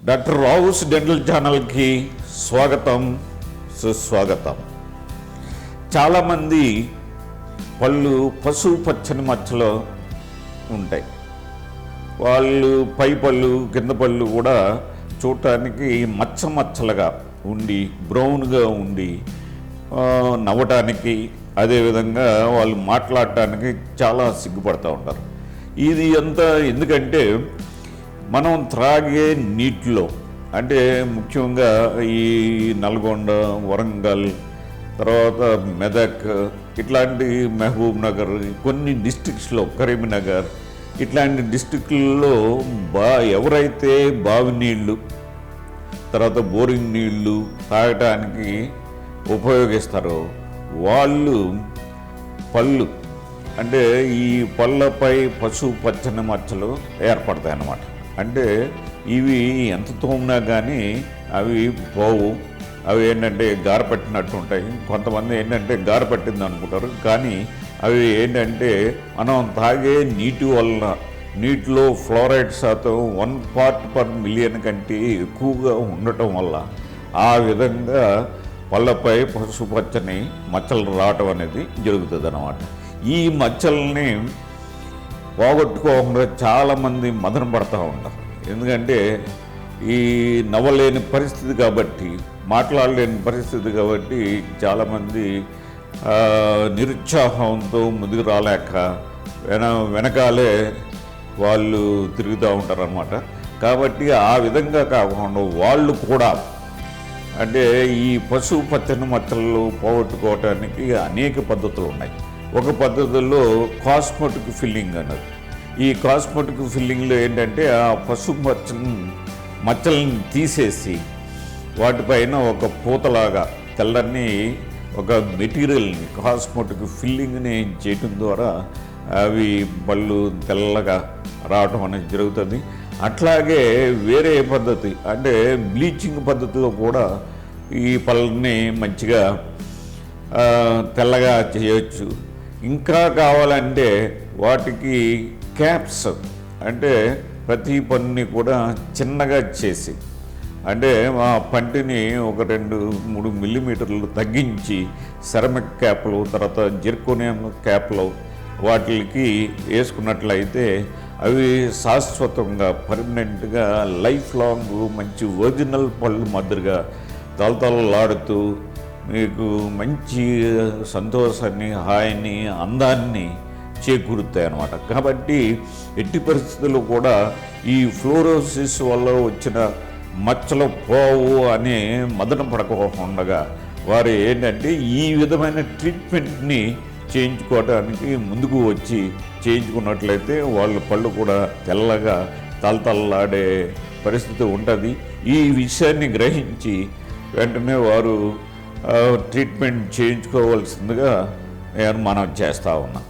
Doctor Rao's dental ఛానల్కి స్వాగతం, సుస్వాగతం. చాలామంది పళ్ళు పసుపు పచ్చని మచ్చలో ఉంటాయి. వాళ్ళు పై పళ్ళు కింద పళ్ళు కూడా చూడటానికి మచ్చలుగా ఉండి బ్రౌన్గా ఉండి నవ్వటానికి, అదేవిధంగా వాళ్ళు మాట్లాడటానికి చాలా సిగ్గుపడుతూ ఉంటారు. ఇది అంతా ఎందుకంటే మనం త్రాగే నీటిలో, అంటే ముఖ్యంగా ఈ నల్గొండ, వరంగల్, తర్వాత మెదక్, ఇట్లాంటి మహబూబ్ నగర్, కొన్ని డిస్ట్రిక్ట్స్లో కరీంనగర్, ఇట్లాంటి డిస్ట్రిక్ట్లలో ఎవరైతే బావి నీళ్ళు, తర్వాత బోరింగ్ నీళ్ళు తాగటానికి ఉపయోగిస్తారో వాళ్ళు పళ్ళు, అంటే ఈ పళ్ళపై పసుపు పచ్చని మచ్చలు ఏర్పడతాయి అన్నమాట. అంటే ఇవి ఎంత తోమినా కానీ అవి పోవు. అవి ఏంటంటే గారపట్టినట్టు ఉంటాయి. కొంతమంది ఏంటంటే గారపట్టింది అనుకుంటారు, కానీ అవి ఏంటంటే మనం తాగే నీటి వలన, నీటిలో ఫ్లోరైడ్ శాతం 1 part/million కంటే ఎక్కువగా ఉండటం వల్ల ఆ విధంగా పళ్ళపై పసుపచ్చని మచ్చలు రావటం అనేది జరుగుతుంది అన్నమాట. ఈ మచ్చల్ని పోగొట్టుకోకుండా చాలామంది మదన పడుతూ ఉంటారు. ఎందుకంటే ఈ నవ్వలేని పరిస్థితి కాబట్టి, మాట్లాడలేని పరిస్థితి కాబట్టి చాలామంది నిరుత్సాహంతో ముందుకు రాలేక వెనకాలే వాళ్ళు తిరుగుతూ ఉంటారు అన్నమాట. కాబట్టి ఆ విధంగా కాకుండా వాళ్ళు కూడా, అంటే ఈ పసుపు పచ్చని మచ్చలు పోగొట్టుకోవటానికి అనేక పద్ధతులు ఉన్నాయి. ఒక పద్ధతుల్లో కాస్మెటిక్ ఫిల్లింగ్ అన్నది. ఈ కాస్మెటిక్ ఫిల్లింగ్లో ఏంటంటే ఆ పసుపు మచ్చలను తీసేసి వాటిపైన ఒక పూతలాగా తెల్లని ఒక మెటీరియల్ని, కాస్మెటిక్ ఫిల్లింగ్ని చేయటం ద్వారా అవి పళ్ళు తెల్లగా రావటం అనేది జరుగుతుంది. అట్లాగే వేరే పద్ధతి, అంటే బ్లీచింగ్ పద్ధతిలో కూడా ఈ పళ్ళని మంచిగా తెల్లగా చేయొచ్చు. ఇంకా కావాలంటే వాటికి క్యాప్స్, అంటే ప్రతి పన్నుని కూడా చిన్నగా చేసి, అంటే ఆ పంటిని ఒక 2-3 మిల్లీమీటర్లు తగ్గించి సెరమిక్ క్యాప్లు, తర్వాత జిర్కోనియం క్యాప్లు వాటికి వేసుకున్నట్లయితే అవి శాశ్వతంగా, పర్మనెంట్గా, లైఫ్ లాంగ్ మంచి ఒరిజినల్ పళ్ళు మాదిరిగా తలతలలాడుతూ మీకు మంచి సంతోషాన్ని, హాయిని, అందాన్ని చేకూరుతాయి అన్నమాట. కాబట్టి ఎట్టి పరిస్థితుల్లో కూడా ఈ ఫ్లోరోసిస్ వల్ల వచ్చిన మచ్చలు పోవు అనే మదన పడకుండా వారు ఏంటంటే ఈ విధమైన ట్రీట్మెంట్ని చేయించుకోవడానికి ముందుకు వచ్చి చేయించుకున్నట్లయితే వాళ్ళ పళ్ళు కూడా తెల్లగా తలతల్లాడే పరిస్థితి ఉంటుంది. ఈ విషయాన్ని గ్రహించి వెంటనే వారు ట్రీట్మెంట్ చేయించుకోవాల్సిందిగా నేను మనం చేస్తూ ఉన్నాం.